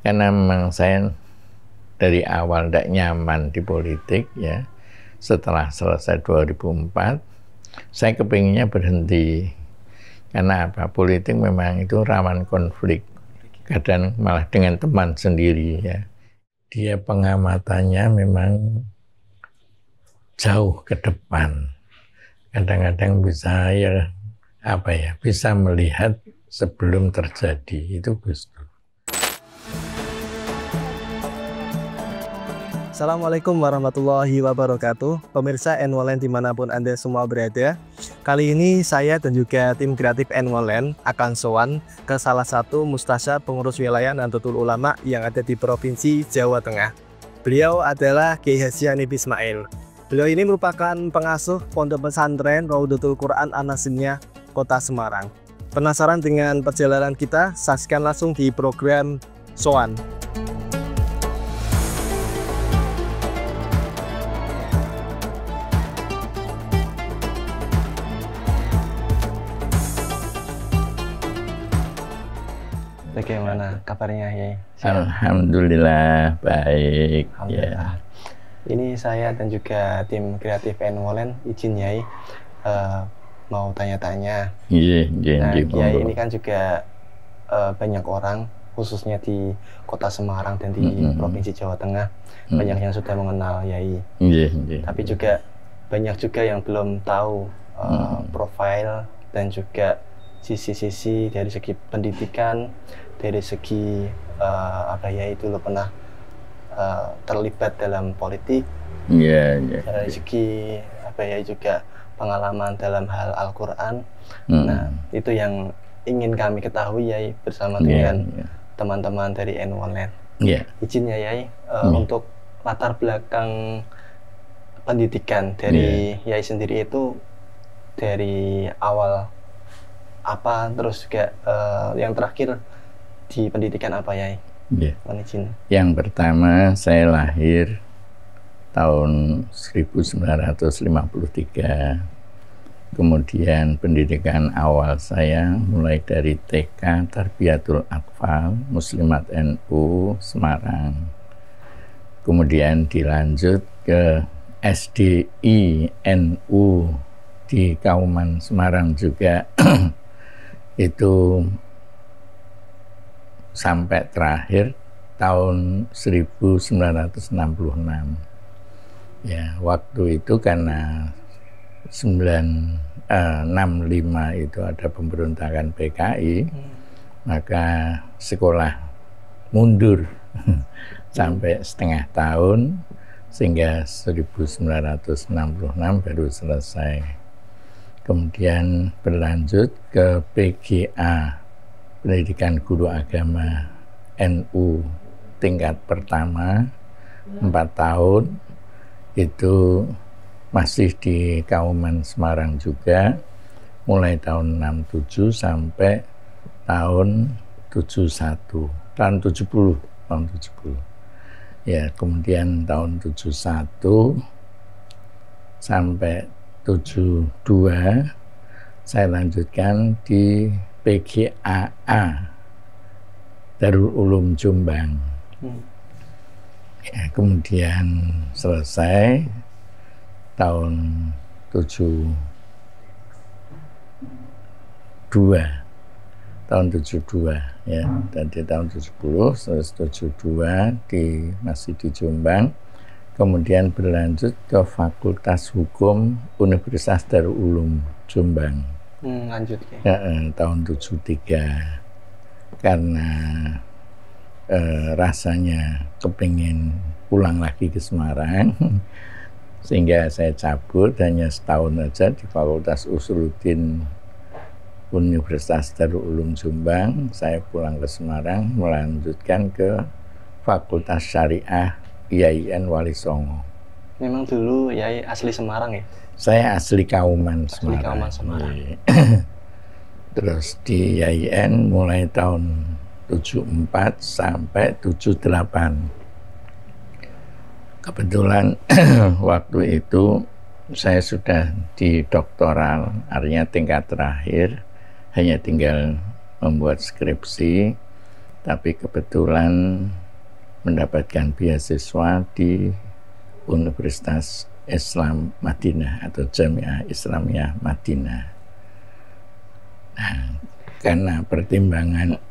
Karena memang saya dari awal tidak nyaman di politik ya. Setelah selesai 2004, saya kepinginnya berhenti. Karena apa? Politik memang itu rawan konflik. Kadang malah dengan teman sendiri ya. Dia pengamatannya memang jauh ke depan. Kadang-kadang bisa bisa melihat sebelum terjadi. Itu Gus Dur. Assalamualaikum warahmatullahi wabarakatuh. Pemirsa N-Wolen dimanapun Anda semua berada. Kali ini saya dan juga tim kreatif N-Wolen akan sowan ke salah satu mustasyar pengurus wilayah Nahdlatul Ulama yang ada di Provinsi Jawa Tengah. Beliau adalah Kiai Haji Hanif Ismail. Beliau ini merupakan pengasuh Pondok Pesantren Raudhatul Quran An-Nasiriyah Kota Semarang. Penasaran dengan perjalanan kita? Saksikan langsung di program Sowan. Bagaimana kabarnya, Yai? Alhamdulillah baik. Alhamdulillah. Ya. Ini saya dan juga tim kreatif N-Wolen izin Yai mau tanya-tanya. Nah, Yai ini kan juga banyak orang khususnya di Kota Semarang dan di Provinsi Jawa Tengah banyak yang sudah mengenal Yai. Tapi juga banyak juga yang belum tahu profil dan juga sisi-sisi dari segi pendidikan, dari segi Yai dulu pernah terlibat dalam politik, dari segi Yai juga pengalaman dalam hal Al-Quran. Nah, itu yang ingin kami ketahui Yai bersama dengan teman-teman dari N-Wolen. Izin ya Yai untuk latar belakang pendidikan dari Yai sendiri itu dari awal apa, terus juga yang terakhir di pendidikan apa Yai? Yang pertama saya lahir tahun 1953. Kemudian pendidikan awal saya mulai dari TK Tarbiyatul Atfal Muslimat NU Semarang. Kemudian dilanjut ke SDI NU di Kauman Semarang juga. Itu sampai terakhir tahun 1966. Ya, waktu itu karena 1965 itu ada pemberontakan PKI, maka sekolah mundur sampai setengah tahun sehingga 1966 baru selesai. Kemudian berlanjut ke PGA, Pendidikan Guru Agama NU tingkat pertama 4 tahun, itu masih di Kauman Semarang juga, mulai tahun 67 sampai tahun 71, tahun 70. Ya, kemudian tahun 71 sampai 72 saya lanjutkan di PGAA Darul Ulum Jombang. Ya, kemudian selesai tahun 72 ya, dan di tahun 70 72 masih di Jombang. Kemudian berlanjut ke Fakultas Hukum Universitas Darul Ulum Jombang. Lanjut ya. Tahun 73. Karena rasanya kepingin pulang lagi ke Semarang, sehingga saya cabut hanya setahun aja di Fakultas Usuluddin Universitas Darul Ulum Jombang. Saya pulang ke Semarang, melanjutkan ke Fakultas Syariah IAIN Wali Songo. Memang dulu Yai asli Semarang ya? Saya asli Kauman Semarang. Terus di IAIN mulai tahun 74 sampai 78. Kebetulan waktu itu saya sudah di doktoral, artinya tingkat terakhir, hanya tinggal membuat skripsi. tapi kebetulan mendapatkan beasiswa di Universitas Islam Madinah atau Jamiah Islamiyah Madinah. Nah, karena pertimbangan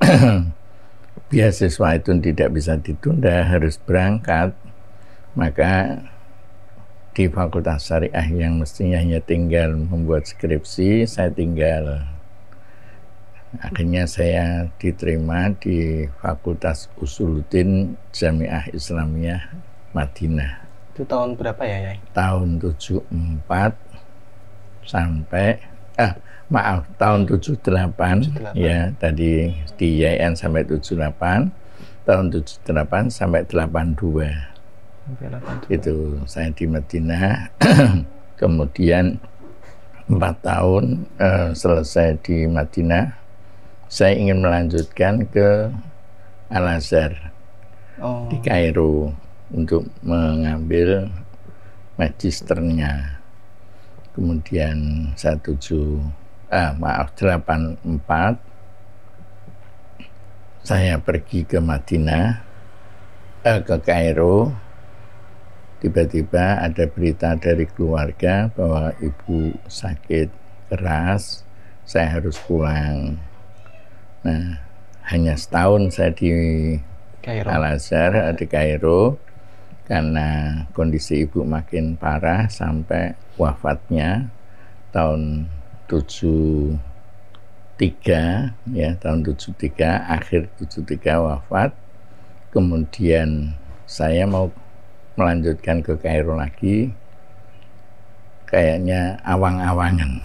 beasiswa itu tidak bisa ditunda, harus berangkat, maka di Fakultas Syariah yang mestinya hanya tinggal membuat skripsi, saya tinggal. Akhirnya saya diterima di Fakultas Usuluddin Jamiah Islamiyah Madinah. Itu tahun berapa ya, Yai? Tahun 74 sampai tahun 78 ya, tadi di YN sampai 78, tahun 78 sampai 82. Itu saya di Madinah. Kemudian 4 tahun selesai di Madinah, saya ingin melanjutkan ke Al-Azhar di Kairo untuk mengambil magisternya. Kemudian 84 saya pergi ke Madinah, ke Kairo. Tiba-tiba ada berita dari keluarga bahwa ibu sakit keras, saya harus pulang. Nah, hanya setahun saya di Al-Azhar di Kairo, karena kondisi ibu makin parah sampai wafatnya tahun 73 ya, tahun 73, akhir 73 wafat. Kemudian saya mau melanjutkan ke Kairo lagi, kayaknya awang-awangan.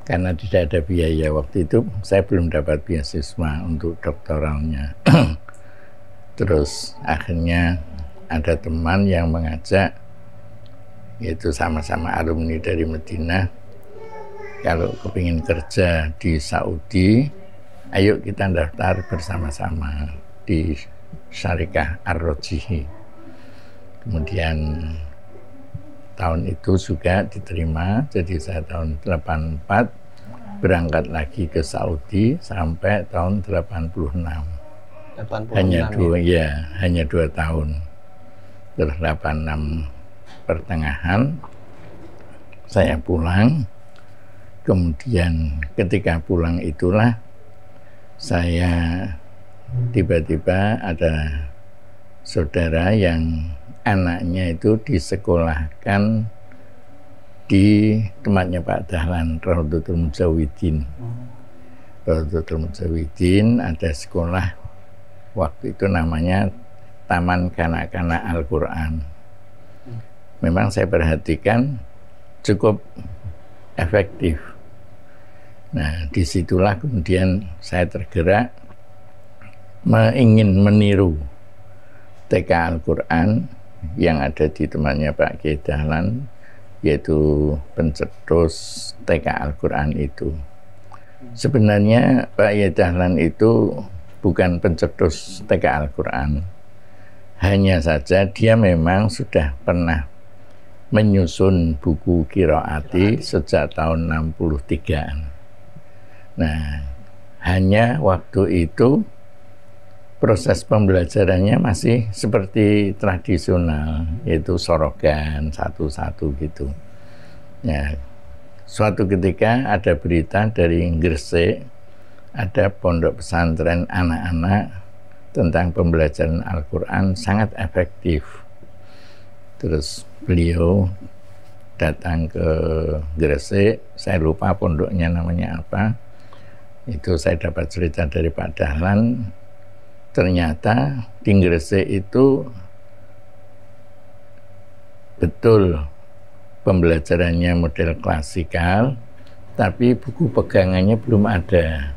Karena tidak ada biaya. Waktu itu saya belum dapat beasiswa untuk doktoralnya. Terus akhirnya ada teman yang mengajak, yaitu sama-sama alumni dari Madinah, kalau kepingin kerja di Saudi, ayo kita daftar bersama-sama di Syarikah Ar-Rajihi. Kemudian tahun itu juga diterima, jadi saya tahun 84 berangkat lagi ke Saudi sampai tahun 86. Hanya 2 tahun. Terus 86 pertengahan saya pulang. Kemudian ketika pulang itulah saya tiba-tiba ada saudara yang anaknya itu disekolahkan di tempatnya Pak Dahlan, Raudhatul Mujawidin. Raudhatul Mujawidin ada sekolah waktu itu namanya Taman Kanak-Kanak Al-Quran. Memang saya perhatikan cukup efektif. Nah, disitulah kemudian saya tergerak ingin meniru TK Al-Quran yang ada di tempatnya Pak Kiai Dahlan, yaitu pencetus TK Al-Quran itu. Sebenarnya Pak Kiai Dahlan itu bukan pencetus TK Al-Quran, hanya saja dia memang sudah pernah menyusun buku qiraati sejak tahun 63-an. Nah, hanya waktu itu proses pembelajarannya masih seperti tradisional, yaitu sorogan satu-satu gitu. Ya, suatu ketika ada berita dari Gresik, ada pondok pesantren anak-anak tentang pembelajaran Al-Quran sangat efektif. Terus beliau datang ke Gresik, saya lupa pondoknya namanya apa. Itu saya dapat cerita dari Pak Dahlan. Ternyata di Gresik itu betul pembelajarannya model klasikal, tapi buku pegangannya belum ada.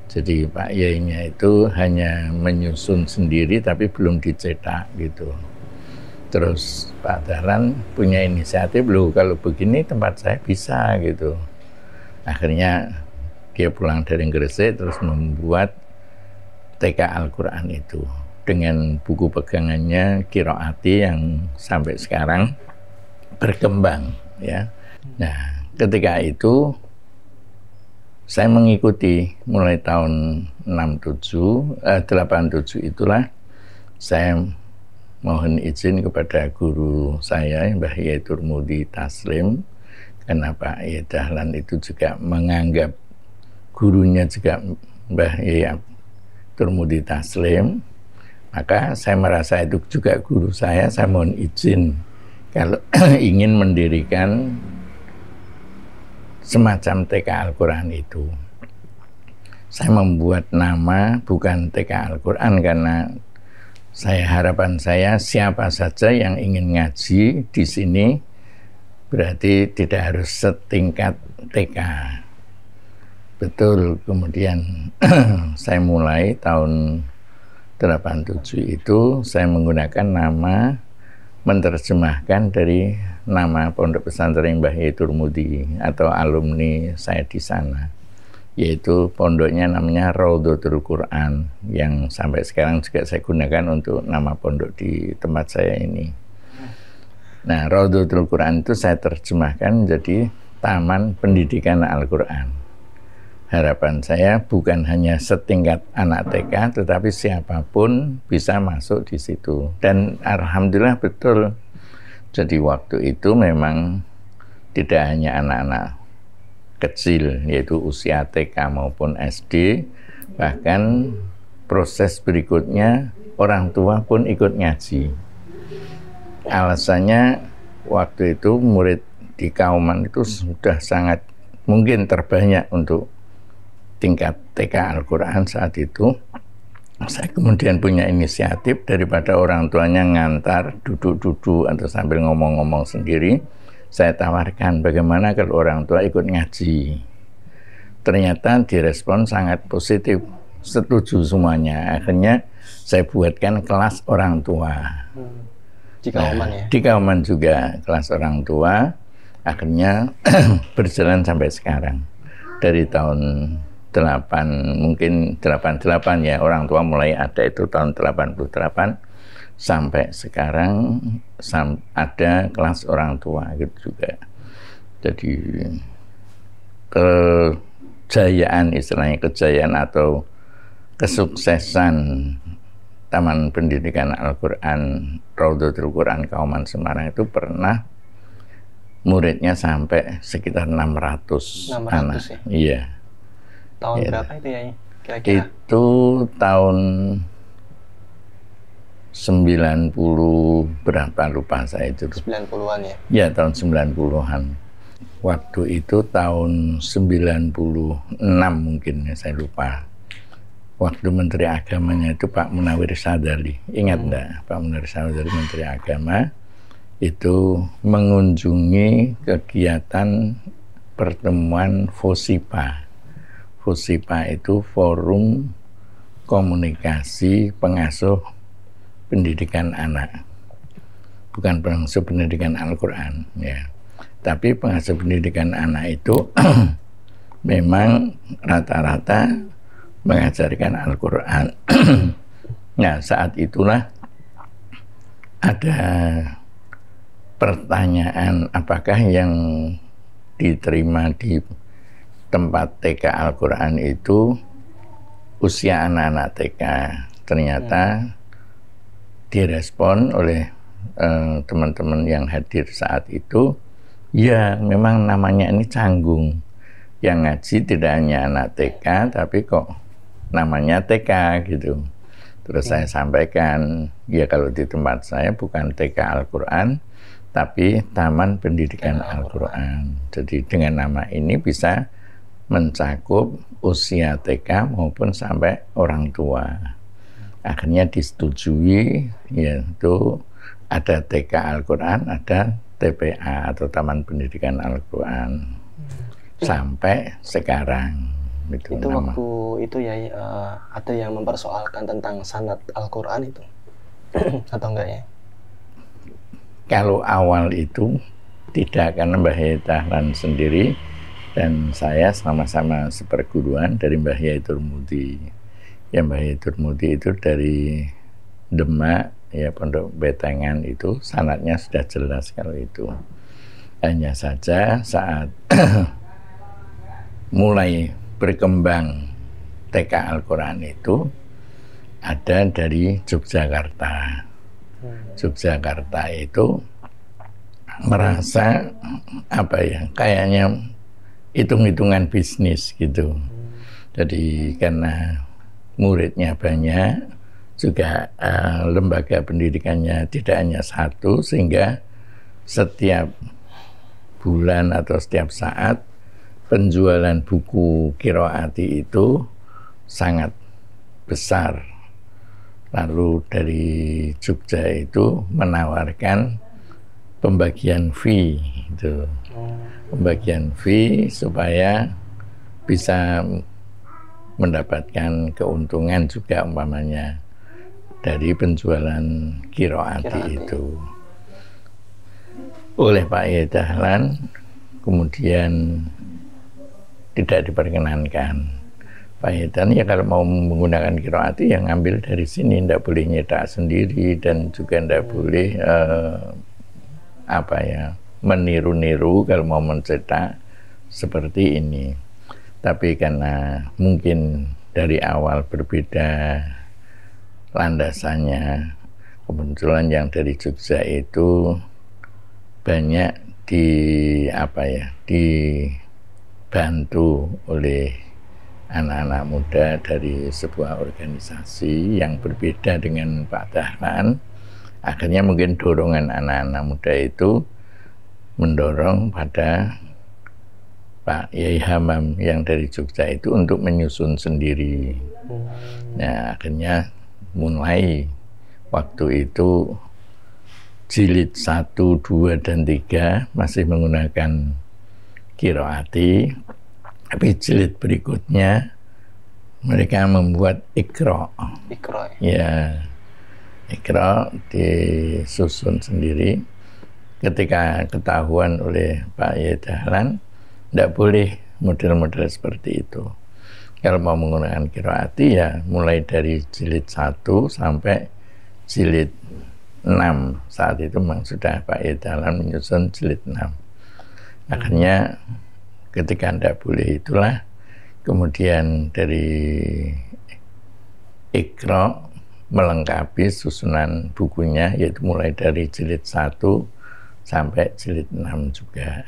Jadi Pak Yainya itu hanya menyusun sendiri tapi belum dicetak gitu. Terus Pak Dahlan punya inisiatif, loh kalau begini tempat saya bisa gitu. Akhirnya dia pulang dari Gresik terus membuat TK Al-Quran itu dengan buku pegangannya qiraati yang sampai sekarang berkembang ya. Nah, ketika itu saya mengikuti mulai tahun 87 itulah saya mohon izin kepada guru saya Mbah Yai Turmudi Taslim, karena Pak Yai Dahlan itu juga menganggap gurunya juga Mbah Yai Turmudi Taslim, maka saya merasa itu juga guru saya mohon izin kalau ingin mendirikan semacam TK Al-Quran itu. Saya membuat nama bukan TK Al-Quran karena harapan saya siapa saja yang ingin ngaji di sini berarti tidak harus setingkat TK. Betul, kemudian saya mulai tahun 87 itu saya menggunakan nama menerjemahkan dari nama Pondok Pesantren Mbah Yai Turmudi atau alumni saya di sana, yaitu pondoknya namanya Raudhatul Quran, yang sampai sekarang juga saya gunakan untuk nama pondok di tempat saya ini. Nah, Raudhatul Quran itu saya terjemahkan menjadi Taman Pendidikan Al-Quran. Harapan saya bukan hanya setingkat anak TK, tetapi siapapun bisa masuk di situ. Dan alhamdulillah betul. Jadi waktu itu memang tidak hanya anak-anak kecil, yaitu usia TK maupun SD, bahkan proses berikutnya orang tua pun ikut ngaji. Alasannya waktu itu murid di Kauman itu sudah sangat mungkin terbanyak untuk tingkat TK Al-Quran saat itu. Saya kemudian punya inisiatif, daripada orang tuanya ngantar duduk-duduk atau sambil ngomong-ngomong sendiri, saya tawarkan bagaimana kalau orang tua ikut ngaji. Ternyata direspon sangat positif, setuju semuanya. Akhirnya saya buatkan kelas orang tua. Di Kauman ya? Di Kauman juga kelas orang tua. Akhirnya berjalan sampai sekarang. Dari tahun 88 ya, orang tua mulai ada itu tahun 88 sampai sekarang ada kelas orang tua gitu juga. Jadi kejayaan, istilahnya kejayaan atau kesuksesan Taman Pendidikan Al-Quran Raudhatul Quran Kauman Semarang itu pernah muridnya sampai sekitar 600 anak. Ya? Iya. Tahun berapa itu ya kira-kira? Itu tahun 90 berapa lupa saya itu. 90-an ya? Ya, tahun 90-an. Waktu itu tahun 96 mungkin ya, saya lupa. Waktu Menteri Agamanya itu Pak Munawir Sadali. Ingat enggak? Pak Munawir Sadali Menteri Agama itu mengunjungi kegiatan pertemuan FOSIPA. FOSIPA itu Forum Komunikasi Pengasuh Pendidikan Anak, bukan pengasuh pendidikan Al-Quran ya. Tapi pengasuh pendidikan anak itu memang rata-rata mengajarkan Al-Quran. Nah, saat itulah ada pertanyaan, apakah yang diterima di tempat TK Al-Quran itu usia anak-anak TK. Ternyata direspon oleh teman-teman yang hadir saat itu, ya memang namanya ini canggung. Yang ngaji tidak hanya anak TK, tapi kok namanya TK gitu. Terus saya sampaikan, ya kalau di tempat saya bukan TK Al-Quran, tapi Taman Pendidikan Al-Quran. Jadi dengan nama ini bisa mencakup usia TK maupun sampai orang tua. Akhirnya disetujui, yaitu ada TK Al-Quran, ada TPA atau Taman Pendidikan Al-Quran. Sampai sekarang. Itu nama. Waktu itu ya ada yang mempersoalkan tentang sanad Al-Quran itu atau enggak ya? Kalau awal itu tidak, karena Mbah Yai Dahlan sendiri dan saya sama-sama seperguruan dari Mbah Yai Turmudi. Ya, Mbah Yai Turmudi itu dari Demak, ya Pondok Betengan itu sanadnya sudah jelas kalau itu. Hanya saja saat mulai berkembang TK Al-Quran itu ada dari Yogyakarta. Yogyakarta itu merasa apa ya, kayaknya hitung-hitungan bisnis gitu. Jadi karena muridnya banyak, juga lembaga pendidikannya tidak hanya satu, sehingga setiap bulan atau setiap saat penjualan buku qiraati itu sangat besar. Lalu dari Jogja itu menawarkan pembagian fee itu. Pembagian fee supaya bisa mendapatkan keuntungan juga umpamanya dari penjualan qiraati itu. Oleh Pak Yai Dahlan kemudian tidak diperkenankan. Pak Yai Dahlan ya kalau mau menggunakan qiraati yang ngambil dari sini, tidak boleh nyetak sendiri dan juga tidak boleh meniru-niru kalau mau mencetak seperti ini. Tapi karena mungkin dari awal berbeda landasannya, kebetulan yang dari Jogja itu banyak dibantu oleh anak-anak muda dari sebuah organisasi yang berbeda dengan Pak Dahlan. Akhirnya mungkin dorongan anak-anak muda itu mendorong pada Pak Yai Hamam yang dari Jogja itu untuk menyusun sendiri. Nah, akhirnya mulai waktu itu jilid 1, 2, dan 3 masih menggunakan qiraati, tapi jilid berikutnya mereka membuat Iqra. Ya, Iqra disusun sendiri. Ketika ketahuan oleh Pak Yai Dahlan, tidak boleh model-model seperti itu. Kalau mau menggunakan qiraati ya mulai dari jilid 1 sampai jilid 6. Saat itu memang sudah Pak Yai Dahlan menyusun jilid 6. Akhirnya ketika tidak boleh itulah kemudian dari Iqra melengkapi susunan bukunya, yaitu mulai dari jilid 1 sampai jilid 6 juga.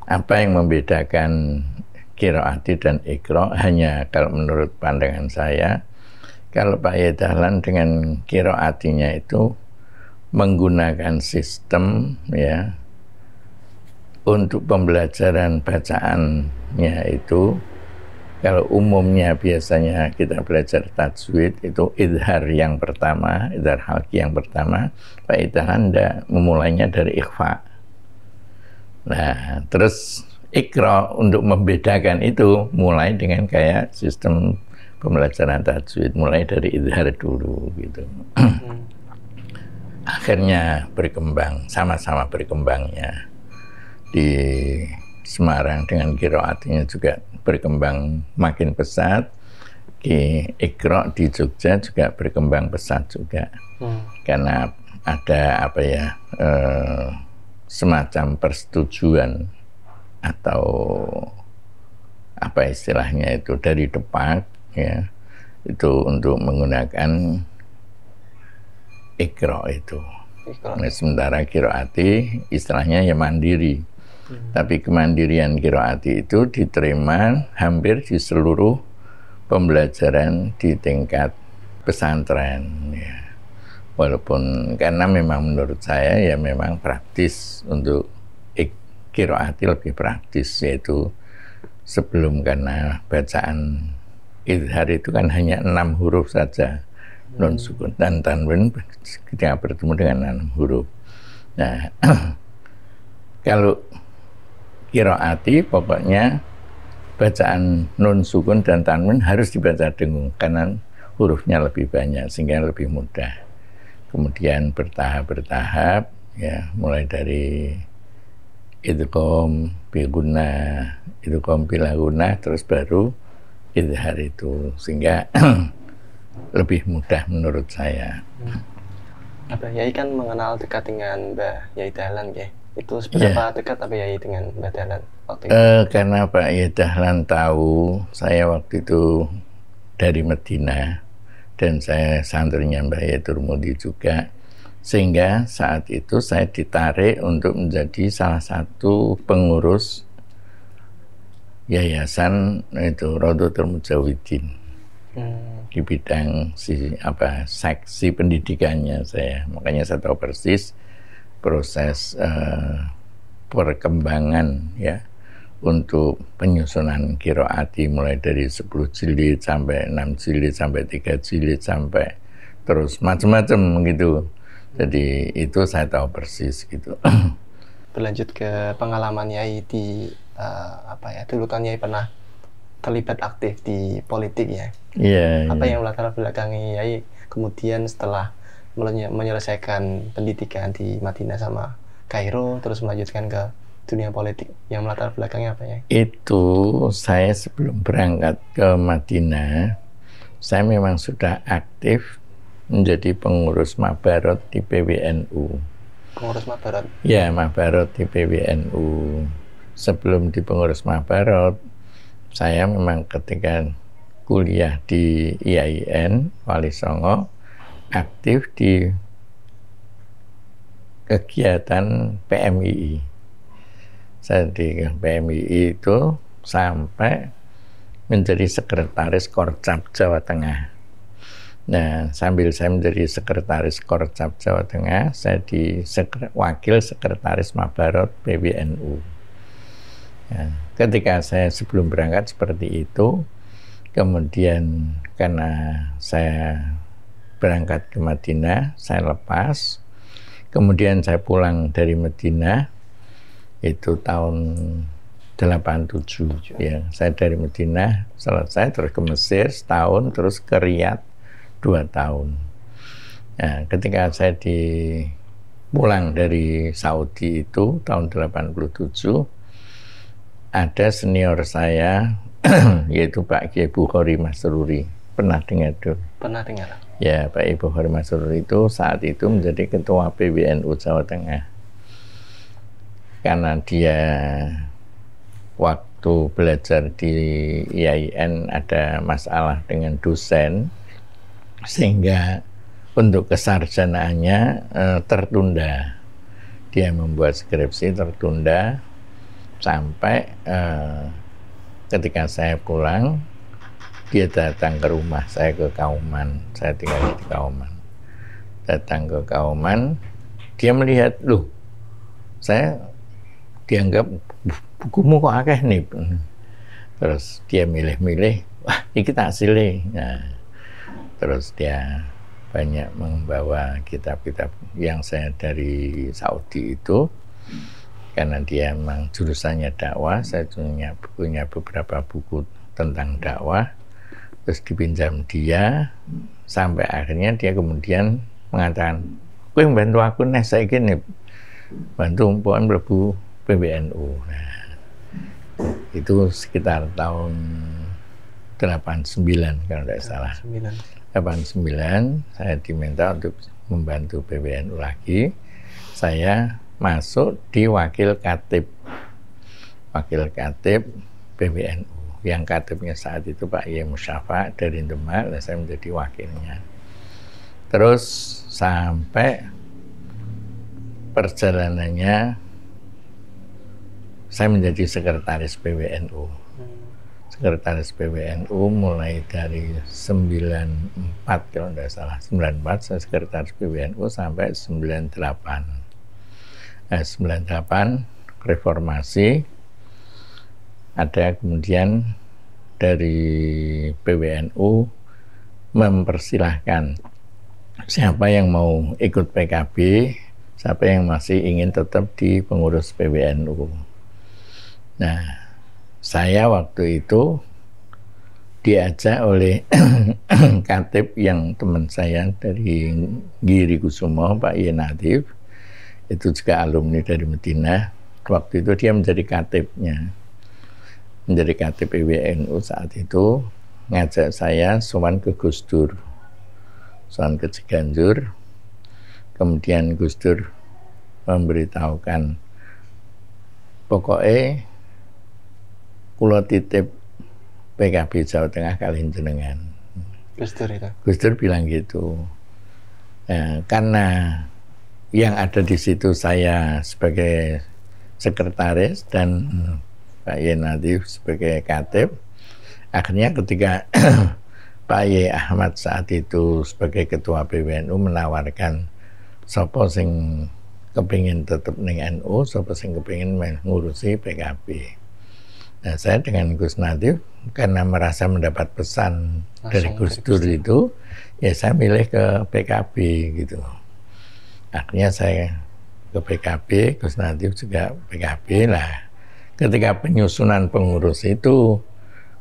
Apa yang membedakan qiraati dan Iqra hanya kalau menurut pandangan saya, kalau Pak Yai Dahlan dengan qiraatinya itu menggunakan sistem ya untuk pembelajaran bacaannya itu, kalau umumnya biasanya kita belajar tajwid itu idhar yang pertama, idhar halqi yang pertama, Pak Yai Dahlan memulainya dari ikhfa. Nah, terus Iqra untuk membedakan itu mulai dengan kayak sistem pembelajaran tajwid, mulai dari idhar dulu gitu. Akhirnya berkembang, sama-sama berkembangnya. Di Semarang dengan qiraatinya juga berkembang makin pesat. Iqra di Jogja juga berkembang pesat juga. Karena ada semacam persetujuan atau apa istilahnya itu dari Depak ya, itu untuk menggunakan Iqra itu. Nah, sementara qiraati istilahnya ya mandiri. Tapi kemandirian qiraati itu diterima hampir di seluruh pembelajaran di tingkat pesantren ya. Walaupun karena memang menurut saya ya memang praktis untuk qiraati lebih praktis, yaitu sebelum, karena bacaan idhar itu kan hanya 6 huruf saja, nun sukun dan tanwin ketika bertemu dengan 6 huruf. Nah, kalau qiraati pokoknya bacaan nun sukun dan tanwin harus dibaca dengung karena hurufnya lebih banyak sehingga lebih mudah. Kemudian bertahap ya, mulai dari idgham bi gunnah, idgham bila gunnah, terus baru idhar itu, sehingga lebih mudah menurut saya. Abah Yai kan mengenal dekat dengan Mbah Yai Dahlan ya. Itu seberapa dekat Pak Yai dengan Mbah Dahlan waktu itu? Karena Pak Yai Dahlan tahu saya waktu itu dari Medina dan saya santrinya Mbah Yai Turmudi juga, sehingga saat itu saya ditarik untuk menjadi salah satu pengurus yayasan itu Rodotul Mujawidin di bidang seksi pendidikannya saya. Makanya saya tahu persis proses perkembangan ya untuk penyusunan qiraati mulai dari 10 jilid sampai 6 jilid sampai 3 jilid sampai terus macam-macam gitu. Jadi itu saya tahu persis gitu. Berlanjut ke pengalaman Yai di dulu kan Yai pernah terlibat aktif di politik ya. Iya. Apa yang melatar belakangi Yai kemudian setelah menyelesaikan pendidikan di Madinah sama Kairo terus melanjutkan ke dunia politik, yang melatar belakangnya apa ya? Itu saya sebelum berangkat ke Madinah, saya memang sudah aktif menjadi pengurus Mabarot di PBNU. Pengurus Mabarot? Ya, Mabarot di PBNU. Sebelum di pengurus Mabarot, saya memang ketika kuliah di IAIN Wali Songo aktif di kegiatan PMII. Saya di PMII itu sampai menjadi sekretaris Korcap Jawa Tengah. Nah, sambil saya menjadi sekretaris Korcap Jawa Tengah, saya wakil sekretaris Mabarot PBNU. Ya, ketika saya sebelum berangkat seperti itu, kemudian karena saya berangkat ke Madinah, saya lepas. Kemudian saya pulang dari Madinah, itu tahun 87. Ya, saya dari Madinah selesai, terus ke Mesir setahun, terus ke Riyadh 2 tahun. Nah, ketika saya pulang dari Saudi itu tahun 87, ada senior saya, yaitu Pak Kiai Bukhari Masruri. Pernah dengar tuh? Pernah dengar. Ya, Pak Ibu Bukhari Masruri itu saat itu menjadi ketua PBNU Jawa Tengah. Karena dia waktu belajar di IAIN ada masalah dengan dosen, sehingga untuk kesarjanaannya tertunda. Dia membuat skripsi tertunda sampai ketika saya pulang, dia datang ke rumah saya ke Kauman. Saya tinggal di Kauman. Datang ke Kauman, dia melihat, loh, saya dianggap bukumu kok akeh nih. Terus dia milih-milih, wah, ini hasilnya. Nah, terus dia banyak membawa kitab-kitab yang saya dari Saudi itu, karena dia memang jurusannya dakwah. Saya punya beberapa buku tentang dakwah, terus dipinjam dia, sampai akhirnya dia kemudian mengatakan, kowe bantu aku nih, saya gini bantu umpuan mlebu PBNU. Nah, itu sekitar tahun 89 kalau tidak salah. 89 saya diminta untuk membantu PBNU lagi. Saya masuk di wakil katib PBNU. Yang katibnya saat itu Pak Yai Musyafa dari Demak, dan saya menjadi wakilnya. Terus sampai perjalanannya saya menjadi sekretaris PBNU. Sekretaris PBNU mulai dari 94 kalau tidak salah. 94 saya sekretaris PBNU sampai 98. 98 reformasi. Ada kemudian dari PBNU mempersilahkan siapa yang mau ikut PKB, siapa yang masih ingin tetap di pengurus PBNU. Nah, saya waktu itu diajak oleh katib yang teman saya dari Giri Kusumo, Pak Yai Nadif, itu juga alumni dari Madinah. Waktu itu dia menjadi katibnya. Menjadi katib PBNU saat itu, ngajak saya sowan ke Gus Dur, sowan ke Ciganjur. Kemudian Gus Dur memberitahukan pokoknya kula titip PKB Jawa Tengah kalian jenengan. Gus Dur itu. Gus Dur bilang gitu. Karena yang ada di situ saya sebagai sekretaris dan Pak Yenadi sebagai katib. Akhirnya ketika Pak Ye Ahmad saat itu sebagai ketua PBNU menawarkan sapa sing kepingin tetap ning NU, sapa sing kepingin mengurusi PKB. Nah, saya dengan Gus Nadif karena merasa mendapat pesan dari Gus Dur itu, ya saya milih ke PKB gitu. Akhirnya saya ke PKB, Gus Nadif juga PKB lah. Ketika penyusunan pengurus itu,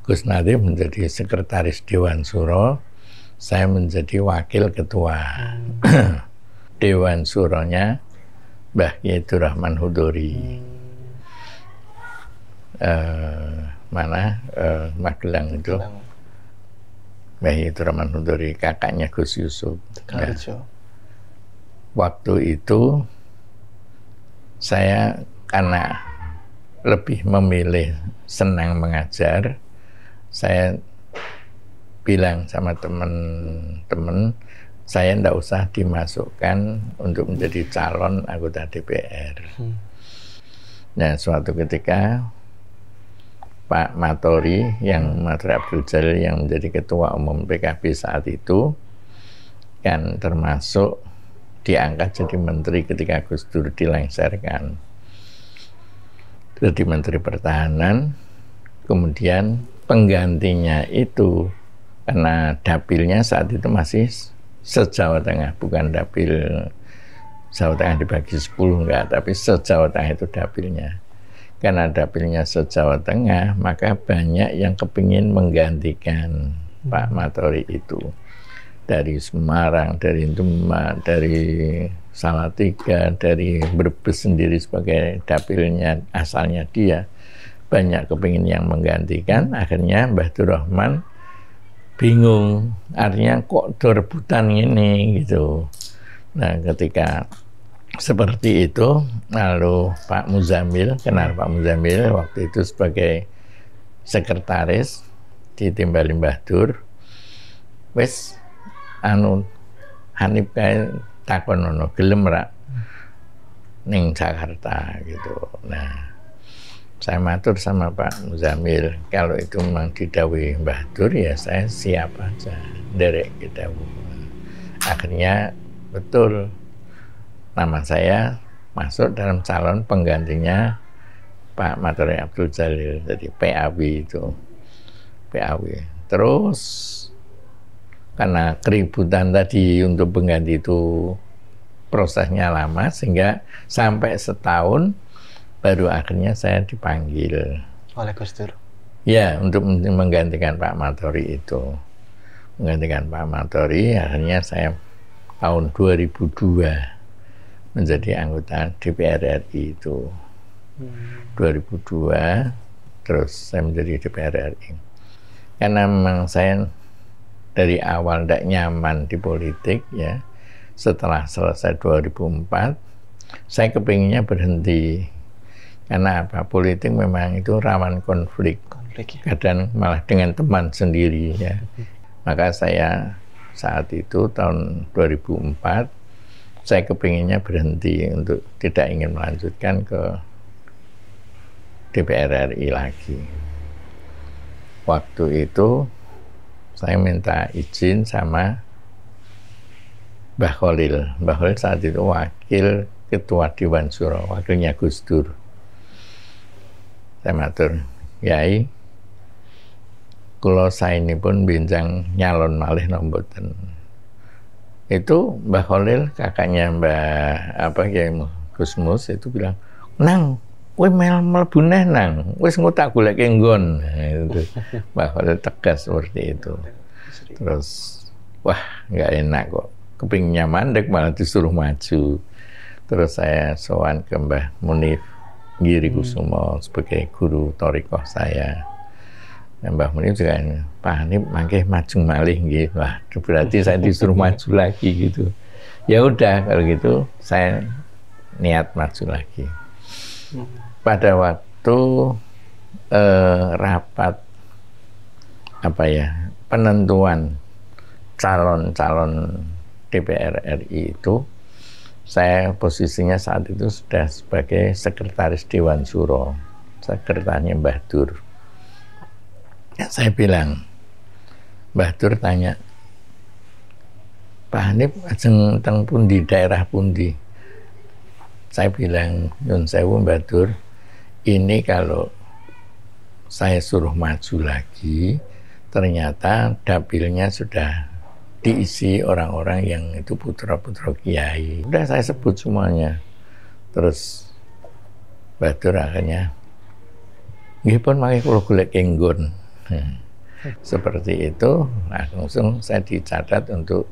Gus Nadif menjadi sekretaris Dewan Suro, saya menjadi wakil ketua Dewan Suronya Mbah Yaitur Rahman Hudori. Magelang itu. Mbah Yaitur Rahman Hudori, kakaknya Gus Yusuf. Nah, waktu itu saya karena lebih memilih senang mengajar, saya bilang sama teman-teman, saya tidak usah dimasukkan untuk menjadi calon anggota DPR. Nah, suatu ketika Pak Matori, Matori Abdul Jalil yang menjadi ketua umum PKB saat itu, kan termasuk diangkat jadi menteri ketika Gus Dur dilengsarkan. Jadi Menteri Pertahanan, kemudian penggantinya itu karena dapilnya saat itu masih se-Jawa Tengah, bukan dapil Jawa Tengah dibagi 10 enggak, tapi se-Jawa Tengah itu dapilnya. Karena dapilnya se-Jawa Tengah, maka banyak yang kepingin menggantikan Pak Matori itu. Dari Semarang, dari Demak, dari Salatiga, dari Brebes sendiri sebagai dapilnya asalnya dia. Banyak kepingin yang menggantikan, akhirnya Mbah Dur Rahman bingung, artinya kok rebutan ini gitu. Nah, ketika seperti itu, lalu Pak Muzamil, kenal Pak Muzamil waktu itu sebagai sekretaris ditimbali Mbah Dur, wes Hanif kae takonono gelem ra ning Jakarta gitu. Nah, saya matur sama Pak Muzamil, kalau itu memang didhawuhi Mbah Dur ya saya siap aja nderek didhawuh. Akhirnya betul nama saya masuk dalam calon penggantinya Pak Matori Abdul Jalil, jadi PAW itu. PAW. Terus karena keributan tadi untuk pengganti itu prosesnya lama, sehingga sampai setahun baru akhirnya saya dipanggil oleh Gus Dur. Ya, untuk menggantikan Pak Matori itu. Menggantikan Pak Matori, akhirnya saya tahun 2002 menjadi anggota DPR RI itu. 2002, terus saya menjadi DPR RI. Karena memang saya dari awal tidak nyaman di politik, ya. Setelah selesai 2004, saya kepinginnya berhenti. Karena apa? Politik memang itu rawan konflik. Kadang malah dengan teman sendiri, ya. Maka saya saat itu tahun 2004, saya kepinginnya berhenti untuk tidak ingin melanjutkan ke DPR RI lagi. Waktu itu saya minta izin sama Mbah Khalil. Mbah Khalil saat itu wakil ketua Dewan Suro, wakilnya Gus Dur. Saya matur, Yai, kula saini pun benjang nyalon malih nomboten. Itu Mbah Khalil, kakaknya Mbah Gusmus itu bilang, "Nang, kowe mlebu neh nang, wis engko tak goleke nggon." Nah, itu Mbah Khalil tegas seperti itu. Terus wah, nggak enak kok, kepinginnya mandek malah disuruh maju. Terus saya sowan ke Mbah Munif Giri Kusumo sebagai guru thariqah saya. Mbah Munif juga, Pak Hanif mangke maju malih nggih. Wah, berarti saya disuruh maju lagi gitu. Ya udah kalau gitu saya niat maju lagi. pada waktu rapat penentuan calon-calon DPR RI itu, saya posisinya saat itu sudah sebagai sekretaris Dewan Suro, sekretarinya Mbah Dur. Saya bilang, Mbah Dur tanya, Pak Hanif ajeng teng pundi, daerah pundi? Saya bilang, Nyun Sewu Mbah Dur, ini kalau saya suruh maju lagi, ternyata dapilnya sudah diisi orang-orang yang itu putra-putra kiai. Udah saya sebut semuanya. Terus Mbah Dur akhirnya, nggih pun mangke kula golek kenggon. Seperti itu, langsung saya dicatat untuk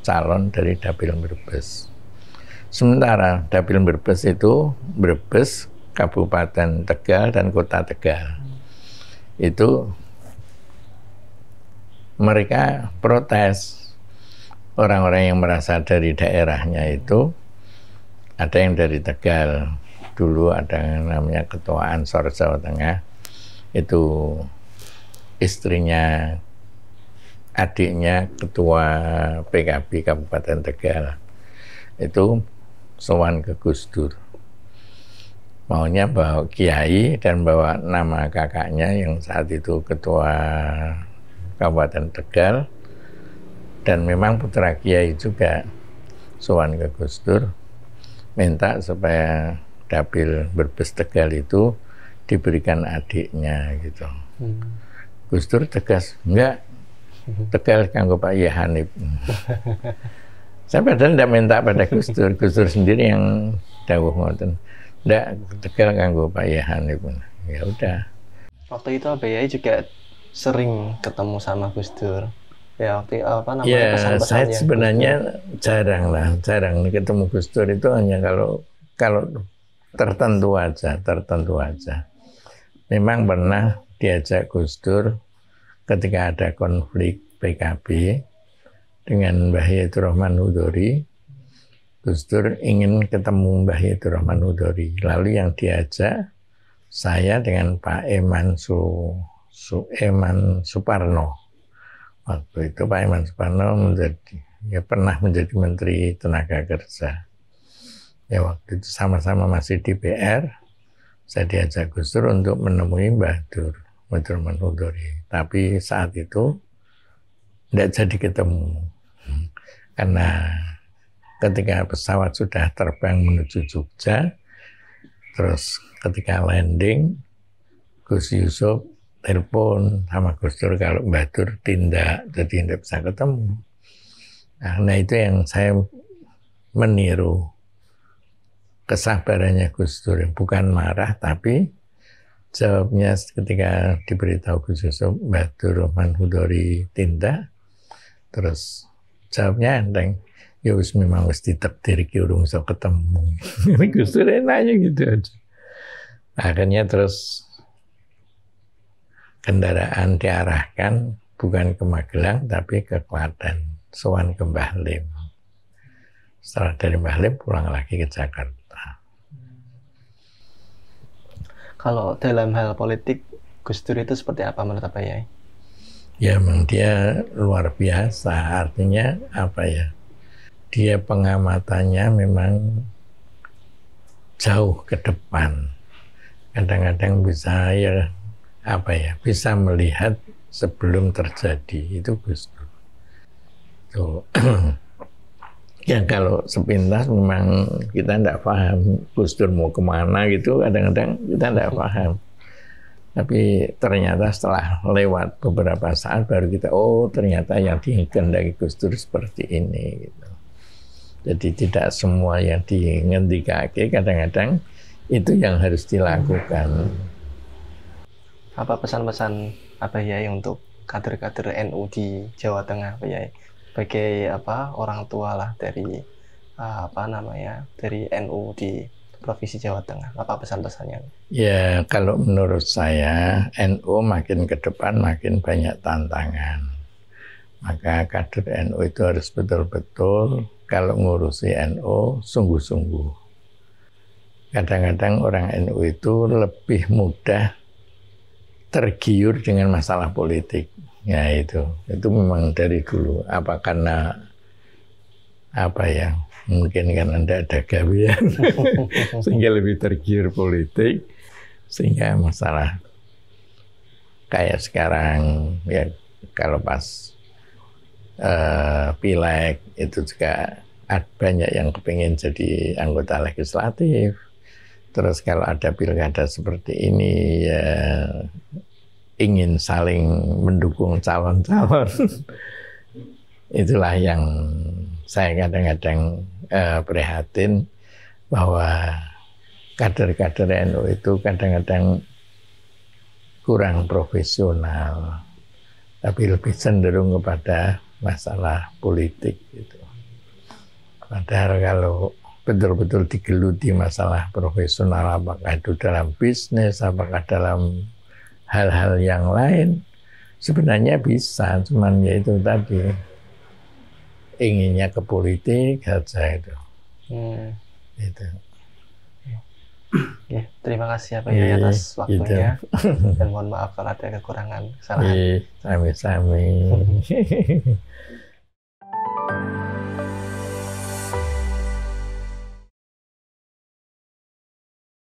calon dari Dapil Brebes. Sementara Dapil Brebes itu Brebes, Kabupaten Tegal dan Kota Tegal. Itu mereka protes, orang-orang yang merasa dari daerahnya itu, ada yang dari Tegal, dulu ada yang namanya Ketua Ansor Jawa Tengah, itu istrinya, adiknya Ketua PKB Kabupaten Tegal, itu sowan ke Gus Dur, maunya bawa kiai dan bawa nama kakaknya yang saat itu Ketua Kabupaten Tegal, dan memang putra kiai juga, sowan ke Gus Dur, minta supaya Dapil Brebes Tegal itu diberikan adiknya gitu. Gus Dur tegas, enggak, Tegal kanggo Pak Yai Hanif. Saya padahal tidak minta pada Gus Dur sendiri yang dawuh ngoten. Enggak, Tegal kanggo Pak Yai Hanif. Ya udah. Waktu itu Abah Yai juga sering ketemu sama Gus Dur. Ya waktu apa namanya ya, pesan-pesan saya sebenarnya jarang ketemu Gus Dur, itu hanya kalau tertentu aja. Memang pernah diajak Gus Dur ketika ada konflik PKB dengan Mbah Yaitur Rahman Hudori. Gus Dur ingin ketemu Mbah Yaitur Rahman Hudori, lalu yang diajak saya dengan Pak Eman Suparno. Waktu itu Pak Eman Suparno pernah menjadi Menteri Tenaga Kerja. Ya waktu itu sama-sama masih di PR. Saya diajak Gus Dur untuk menemui Mbah Rahman Hudori. Tapi saat itu tidak jadi ketemu. Karena ketika pesawat sudah terbang menuju Jogja, terus ketika landing, Gus Yusuf telepon sama Gus Dur kalau Mbah Dur tindak, jadi tidak bisa ketemu. Nah itu yang saya meniru kesabarannya Gus Dur, bukan marah, tapi jawabnya ketika diberitahu Gus Yusuf Mbah Rahman Hudori tindak, terus jawabnya enteng, ya wis memang wis ditakdir ki urung iso ketemu. Gus Dur nanya gitu aja. Akhirnya terus kendaraan diarahkan bukan ke Magelang tapi ke Klaten, sowan ke Mbah Lim. Setelah dari Mbah Lim pulang lagi ke Jakarta. Kalau dalam hal politik, Gus Dur itu seperti apa menurut Abah Yai? Ya memang dia luar biasa, artinya dia pengamatannya memang jauh ke depan. Kadang-kadang bisa bisa melihat sebelum terjadi, itu Gus Dur. Ya kalau sepintas memang kita tidak paham Gus Dur mau kemana gitu, kadang-kadang kita tidak paham. Tapi ternyata setelah lewat beberapa saat baru kita, ternyata yang dikehendaki Gus Dur seperti ini gitu. Jadi tidak semua yang dingendikake, kadang-kadang itu yang harus dilakukan. Apa pesan-pesan Abah Yai untuk kader-kader NU di Jawa Tengah, Abah Yai? Sebagai orang tua lah dari dari NU di Provinsi Jawa Tengah, apa pesan-pesannya? Ya kalau menurut saya NU makin ke depan makin banyak tantangan, maka kader NU itu harus betul-betul kalau ngurusi NU sungguh-sungguh. kadang-kadang orang NU itu lebih mudah tergiur dengan masalah politik. Ya itu memang dari dulu. Apa karena apa ya? Mungkin karena tidak ada gawean sehingga lebih tergiur politik, sehingga masalah kayak sekarang ya kalau pas pileg itu juga banyak yang kepingin jadi anggota legislatif. Terus kalau ada pilkada seperti ini ya ingin saling mendukung calon-calon. Itulah yang saya kadang-kadang prihatin bahwa kader-kader NU itu kadang-kadang kurang profesional, tapi lebih cenderung kepada masalah politik gitu. Padahal kalau betul-betul digeluti masalah profesional, apakah itu dalam bisnis, apakah dalam hal-hal yang lain, sebenarnya bisa, cuman ya itu tadi inginnya ke politik saja itu. Itu. Ya, terima kasih Pak Yai atas waktunya dan mohon maaf kalau ada kekurangan, kesalahan. Sami-sami.